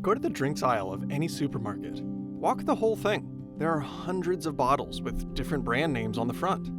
Go to the drinks aisle of any supermarket. Walk the whole thing. There are hundreds of bottles with different brand names on the front.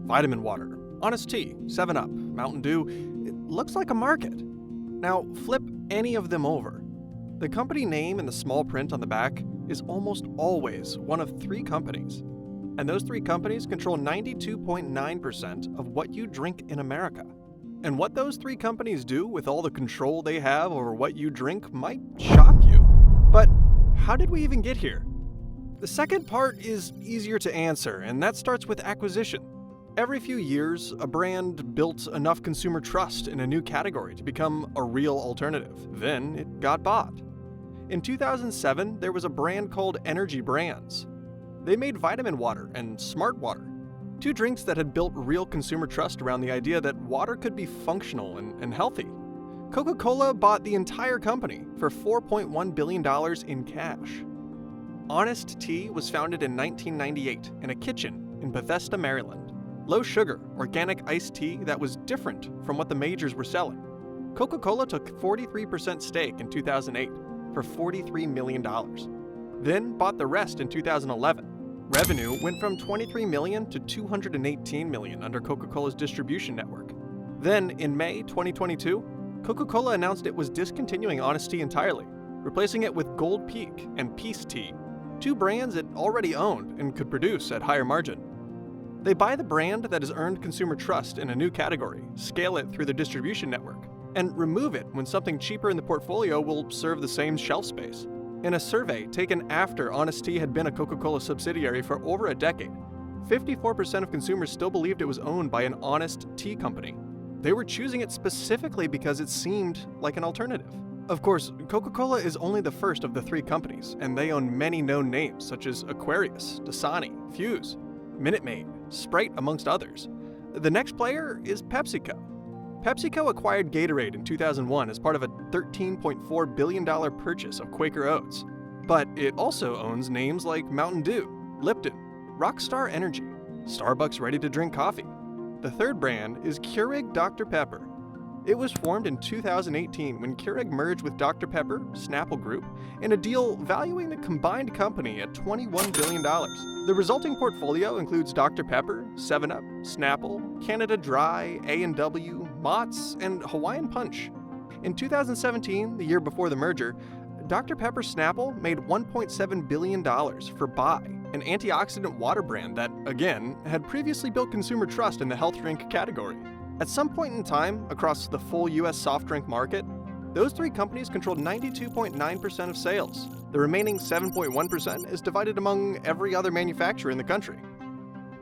Vitaminwater, Honest Tea, 7-Up, Mountain Dew. It looks like a market. Now, flip any of them over. The company name in the small print on the back is almost always one of three companies. And those three companies control 92.9% of what you drink in America. And what those three companies do with all the control they have over what you drink might shock you. But how did we even get here? The second part is easier to answer, and that starts with acquisition. Every few years, a brand built enough consumer trust in a new category to become a real alternative. Then it got bought. In 2007, there was a brand called Energy Brands. They made Vitaminwater and Smart Water, two drinks that had built real consumer trust around the idea that water could be functional and healthy. Coca-Cola bought the entire company for $4.1 billion in cash. Honest Tea was founded in 1998 in a kitchen in Bethesda, Maryland. Low sugar, organic iced tea that was different from what the majors were selling. Coca-Cola took 43% stake in 2008 for $43 million. Then bought the rest in 2011. Revenue went from $23 million to $218 million under Coca-Cola's distribution network. Then, in May 2022, Coca-Cola announced it was discontinuing Honest Tea entirely, replacing it with Gold Peak and Peace Tea, two brands it already owned and could produce at higher margin. They buy the brand that has earned consumer trust in a new category, scale it through their distribution network, and remove it when something cheaper in the portfolio will serve the same shelf space. In a survey taken after Honest Tea had been a Coca-Cola subsidiary for over a decade, 54% of consumers still believed it was owned by an honest tea company. They were choosing it specifically because it seemed like an alternative. Of course, Coca-Cola is only the first of the three companies, and they own many known names such as Aquarius, Dasani, Fuse, Minute Maid, Sprite, amongst others. The next player is PepsiCo. PepsiCo acquired Gatorade in 2001 as part of a $13.4 billion purchase of Quaker Oats. But it also owns names like Mountain Dew, Lipton, Rockstar Energy, Starbucks ready-to-drink coffee. The third brand is Keurig Dr. Pepper. It was formed in 2018 when Keurig merged with Dr. Pepper, Snapple Group, in a deal valuing the combined company at $21 billion. The resulting portfolio includes Dr. Pepper, 7-Up, Snapple, Canada Dry, A&W, Mott's, and Hawaiian Punch. In 2017, the year before the merger, Dr. Pepper Snapple made $1.7 billion for Bai, an antioxidant water brand that, again, had previously built consumer trust in the health drink category. At some point in time, across the full US soft drink market, those three companies controlled 92.9% of sales. The remaining 7.1% is divided among every other manufacturer in the country.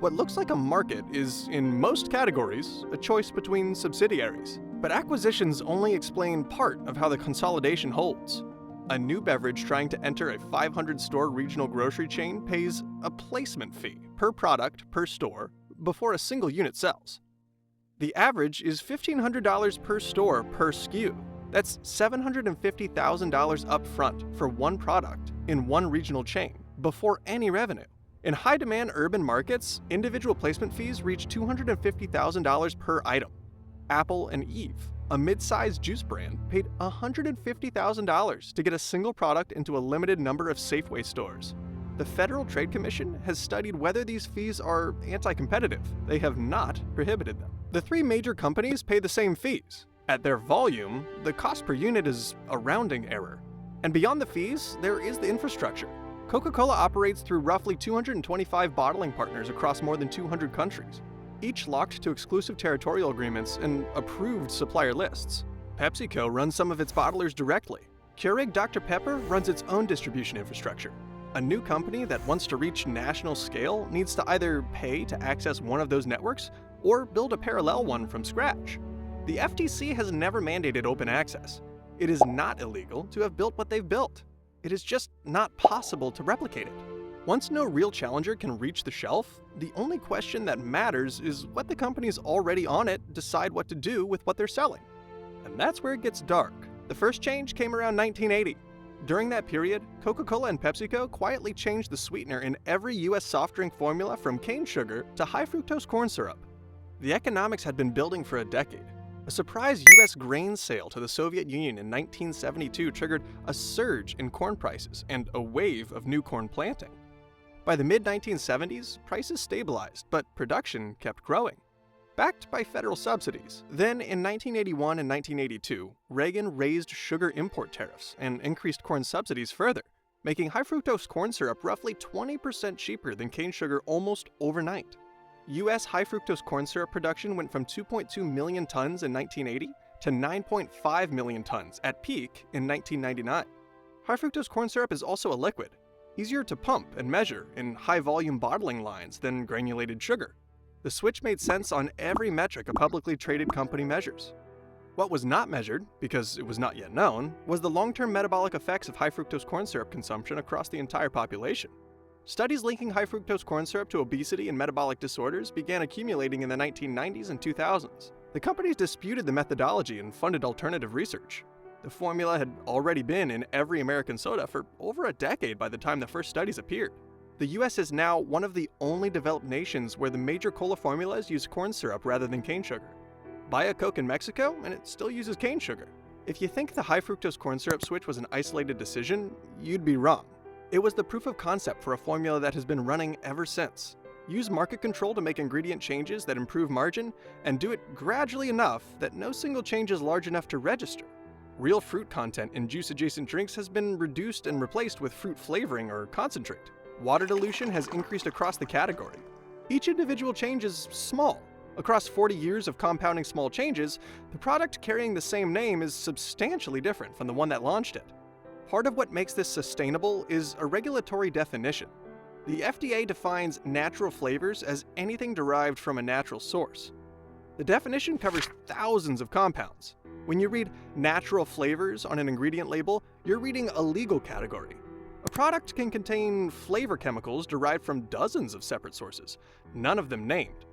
What looks like a market is, in most categories, a choice between subsidiaries. But acquisitions only explain part of how the consolidation holds. A new beverage trying to enter a 500-store regional grocery chain pays a placement fee per product per store before a single unit sells. The average is $1,500 per store per SKU. That's $750,000 up front for one product in one regional chain, before any revenue. In high-demand urban markets, individual placement fees reach $250,000 per item. Apple and Eve, a mid-sized juice brand, paid $150,000 to get a single product into a limited number of Safeway stores. The Federal Trade Commission has studied whether these fees are anti-competitive. They have not prohibited them. The three major companies pay the same fees. At their volume, the cost per unit is a rounding error. And beyond the fees, there is the infrastructure. Coca-Cola operates through roughly 225 bottling partners across more than 200 countries, each locked to exclusive territorial agreements and approved supplier lists. PepsiCo runs some of its bottlers directly. Keurig Dr. Pepper runs its own distribution infrastructure. A new company that wants to reach national scale needs to either pay to access one of those networks or build a parallel one from scratch. The FTC has never mandated open access. It is not illegal to have built what they've built. It is just not possible to replicate it. Once no real challenger can reach the shelf, the only question that matters is what the companies already on it decide what to do with what they're selling. And that's where it gets dark. The first change came around 1980. During that period, Coca-Cola and PepsiCo quietly changed the sweetener in every US soft drink formula from cane sugar to high fructose corn syrup. The economics had been building for a decade. A surprise US grain sale to the Soviet Union in 1972 triggered a surge in corn prices and a wave of new corn planting. By the mid-1970s, prices stabilized, but production kept growing, backed by federal subsidies. Then, in 1981 and 1982, Reagan raised sugar import tariffs and increased corn subsidies further, making high-fructose corn syrup roughly 20% cheaper than cane sugar almost overnight. U.S. high-fructose corn syrup production went from 2.2 million tons in 1980 to 9.5 million tons at peak in 1999. High-fructose corn syrup is also a liquid, easier to pump and measure in high-volume bottling lines than granulated sugar. The switch made sense on every metric a publicly traded company measures. What was not measured, because it was not yet known, was the long-term metabolic effects of high-fructose corn syrup consumption across the entire population. Studies linking high-fructose corn syrup to obesity and metabolic disorders began accumulating in the 1990s and 2000s. The companies disputed the methodology and funded alternative research. The formula had already been in every American soda for over a decade by the time the first studies appeared. The US is now one of the only developed nations where the major cola formulas use corn syrup rather than cane sugar. Buy a Coke in Mexico, and it still uses cane sugar. If you think the high-fructose corn syrup switch was an isolated decision, you'd be wrong. It was the proof of concept for a formula that has been running ever since. Use market control to make ingredient changes that improve margin, and do it gradually enough that no single change is large enough to register. Real fruit content in juice-adjacent drinks has been reduced and replaced with fruit flavoring or concentrate. Water dilution has increased across the category. Each individual change is small. Across 40 years of compounding small changes, the product carrying the same name is substantially different from the one that launched it. Part of what makes this sustainable is a regulatory definition. The FDA defines natural flavors as anything derived from a natural source. The definition covers thousands of compounds. When you read natural flavors on an ingredient label, you're reading a legal category. A product can contain flavor chemicals derived from dozens of separate sources, none of them named.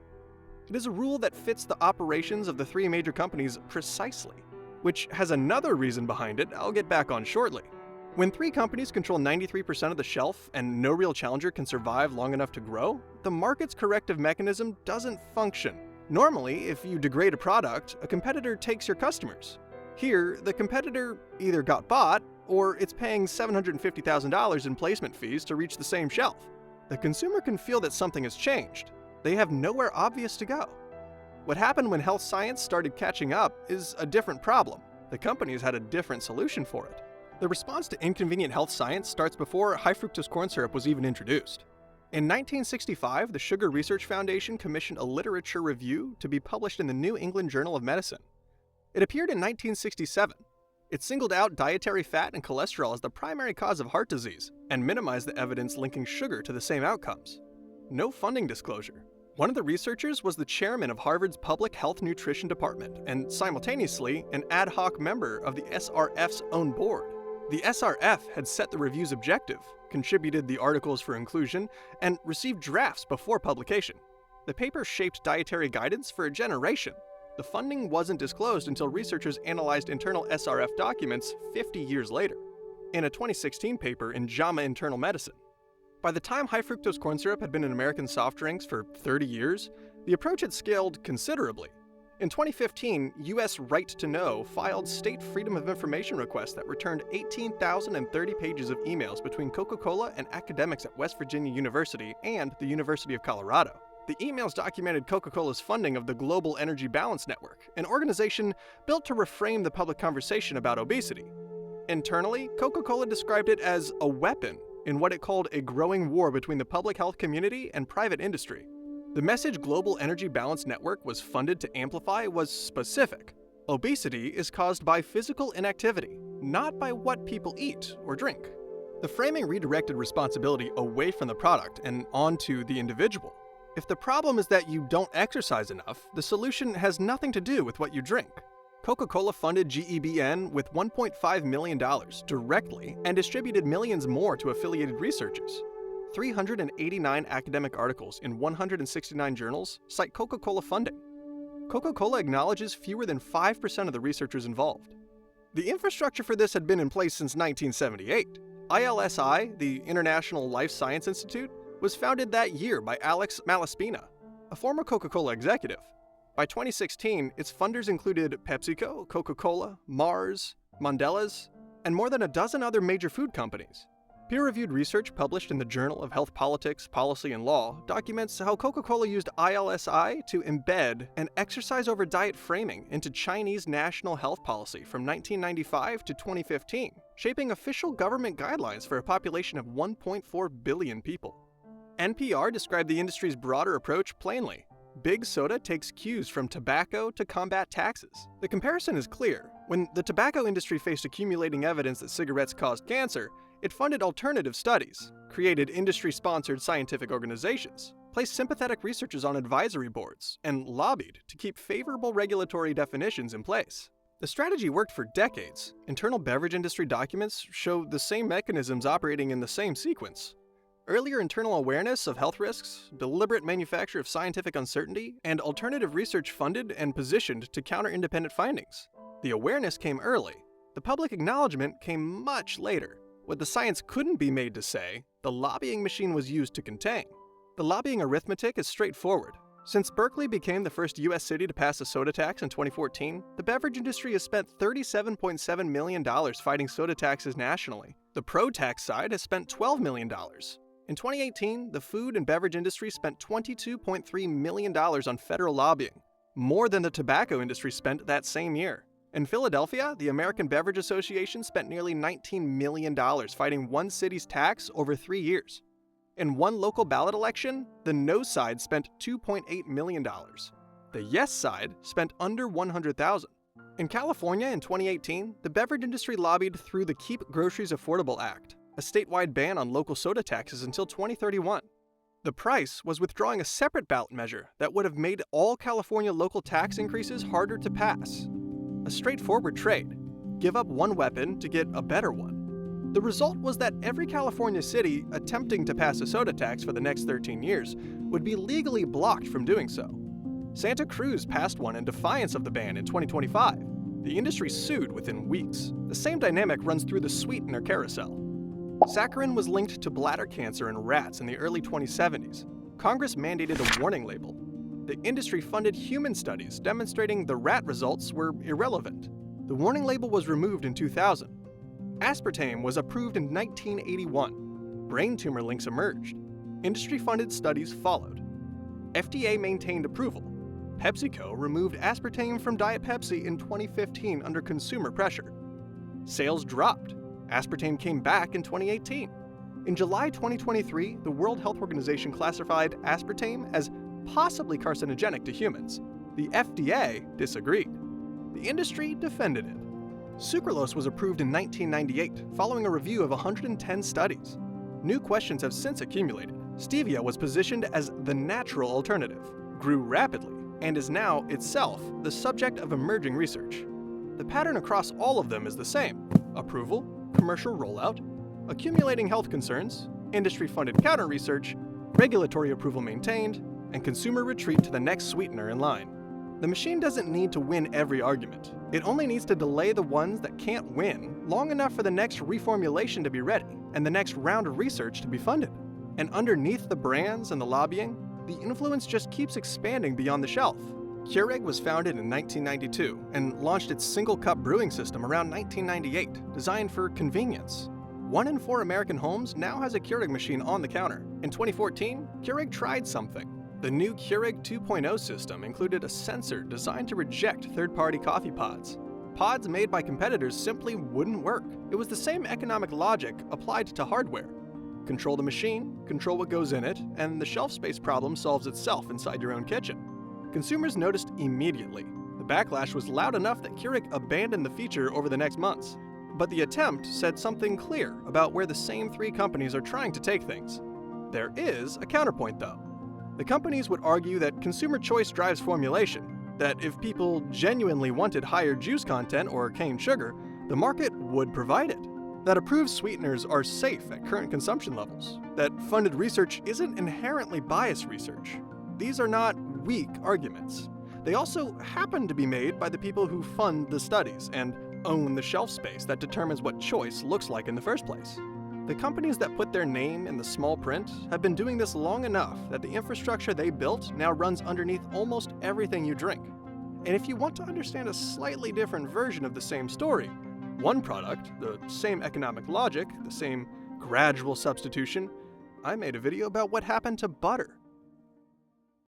It is a rule that fits the operations of the three major companies precisely, which has another reason behind it I'll get back on shortly. When three companies control 93% of the shelf and no real challenger can survive long enough to grow, the market's corrective mechanism doesn't function. Normally, if you degrade a product, a competitor takes your customers. Here, the competitor either got bought, or it's paying $750,000 in placement fees to reach the same shelf. The consumer can feel that something has changed. They have nowhere obvious to go. What happened when health science started catching up is a different problem. The companies had a different solution for it. The response to inconvenient health science starts before high-fructose corn syrup was even introduced. In 1965, the Sugar Research Foundation commissioned a literature review to be published in the New England Journal of Medicine. It appeared in 1967. It singled out dietary fat and cholesterol as the primary cause of heart disease, and minimized the evidence linking sugar to the same outcomes. No funding disclosure. One of the researchers was the chairman of Harvard's Public Health Nutrition Department, and simultaneously an ad hoc member of the SRF's own board. The SRF had set the review's objective, contributed the articles for inclusion, and received drafts before publication. The paper shaped dietary guidance for a generation. The funding wasn't disclosed until researchers analyzed internal SRF documents 50 years later, in a 2016 paper in JAMA Internal Medicine. By the time high-fructose corn syrup had been in American soft drinks for 30 years, the approach had scaled considerably. In 2015, U.S. Right to Know filed state freedom of information requests that returned 18,030 pages of emails between Coca-Cola and academics at West Virginia University and the University of Colorado. The emails documented Coca-Cola's funding of the Global Energy Balance Network, an organization built to reframe the public conversation about obesity. Internally, Coca-Cola described it as a weapon in what it called a growing war between the public health community and private industry. The message Global Energy Balance Network was funded to amplify was specific. Obesity is caused by physical inactivity, not by what people eat or drink. The framing redirected responsibility away from the product and onto the individual. If the problem is that you don't exercise enough, the solution has nothing to do with what you drink. Coca-Cola funded GEBN with $1.5 million directly and distributed millions more to affiliated researchers. 389 academic articles in 169 journals cite Coca-Cola funding. Coca-Cola acknowledges fewer than 5% of the researchers involved. The infrastructure for this had been in place since 1978. ILSI, the International Life Science Institute, was founded that year by Alex Malaspina, a former Coca-Cola executive. By 2016, its funders included PepsiCo, Coca-Cola, Mars, Mondelez, and more than a dozen other major food companies. Peer-reviewed research published in the Journal of Health Politics, Policy, and Law documents how Coca-Cola used ILSI to embed an exercise-over-diet framing into Chinese national health policy from 1995 to 2015, shaping official government guidelines for a population of 1.4 billion people. NPR described the industry's broader approach plainly. Big Soda takes cues from tobacco to combat taxes. The comparison is clear. When the tobacco industry faced accumulating evidence that cigarettes caused cancer, it funded alternative studies, created industry-sponsored scientific organizations, placed sympathetic researchers on advisory boards, and lobbied to keep favorable regulatory definitions in place. The strategy worked for decades. Internal beverage industry documents show the same mechanisms operating in the same sequence. Earlier internal awareness of health risks, deliberate manufacture of scientific uncertainty, and alternative research funded and positioned to counter independent findings. The awareness came early. The public acknowledgement came much later. What the science couldn't be made to say, the lobbying machine was used to contain. The lobbying arithmetic is straightforward. Since Berkeley became the first U.S. city to pass a soda tax in 2014, the beverage industry has spent $37.7 million fighting soda taxes nationally. The pro-tax side has spent $12 million. In 2018, the food and beverage industry spent $22.3 million on federal lobbying, more than the tobacco industry spent that same year. In Philadelphia, the American Beverage Association spent nearly $19 million fighting one city's tax over 3 years. In one local ballot election, the no side spent $2.8 million. The yes side spent under $100,000. In California in 2018, the beverage industry lobbied through the Keep Groceries Affordable Act, a statewide ban on local soda taxes until 2031. The price was withdrawing a separate ballot measure that would have made all California local tax increases harder to pass. A straightforward trade. Give up one weapon to get a better one. The result was that every California city attempting to pass a soda tax for the next 13 years would be legally blocked from doing so. Santa Cruz passed one in defiance of the ban in 2025. The industry sued within weeks. The same dynamic runs through the sweetener carousel. Saccharin was linked to bladder cancer in rats in the early 2070s. Congress mandated a warning label. The industry funded human studies demonstrating the rat results were irrelevant. The warning label was removed in 2000. Aspartame was approved in 1981. Brain tumor links emerged. Industry-funded studies followed. FDA maintained approval. PepsiCo removed aspartame from Diet Pepsi in 2015 under consumer pressure. Sales dropped. Aspartame came back in 2018. In July 2023, the World Health Organization classified aspartame as possibly carcinogenic to humans. The FDA disagreed. The industry defended it. Sucralose was approved in 1998, following a review of 110 studies. New questions have since accumulated. Stevia was positioned as the natural alternative, grew rapidly, and is now, itself, the subject of emerging research. The pattern across all of them is the same: approval, commercial rollout, accumulating health concerns, industry-funded counter-research, regulatory approval maintained, and consumer retreat to the next sweetener in line. The machine doesn't need to win every argument. It only needs to delay the ones that can't win long enough for the next reformulation to be ready and the next round of research to be funded. And underneath the brands and the lobbying, the influence just keeps expanding beyond the shelf. Keurig was founded in 1992 and launched its single-cup brewing system around 1998, designed for convenience. 1 in 4 American homes now has a Keurig machine on the counter. In 2014, Keurig tried something. The new Keurig 2.0 system included a sensor designed to reject third-party coffee pods. Pods made by competitors simply wouldn't work. It was the same economic logic applied to hardware. Control the machine, control what goes in it, and the shelf space problem solves itself inside your own kitchen. Consumers noticed immediately. The backlash was loud enough that Keurig abandoned the feature over the next months. But the attempt said something clear about where the same 3 companies are trying to take things. There is a counterpoint, though. The companies would argue that consumer choice drives formulation, that if people genuinely wanted higher juice content or cane sugar, the market would provide it, that approved sweeteners are safe at current consumption levels, that funded research isn't inherently biased research. These are not weak arguments. They also happen to be made by the people who fund the studies and own the shelf space that determines what choice looks like in the first place. The companies that put their name in the small print have been doing this long enough that the infrastructure they built now runs underneath almost everything you drink. And if you want to understand a slightly different version of the same story, one product, the same economic logic, the same gradual substitution, I made a video about what happened to butter.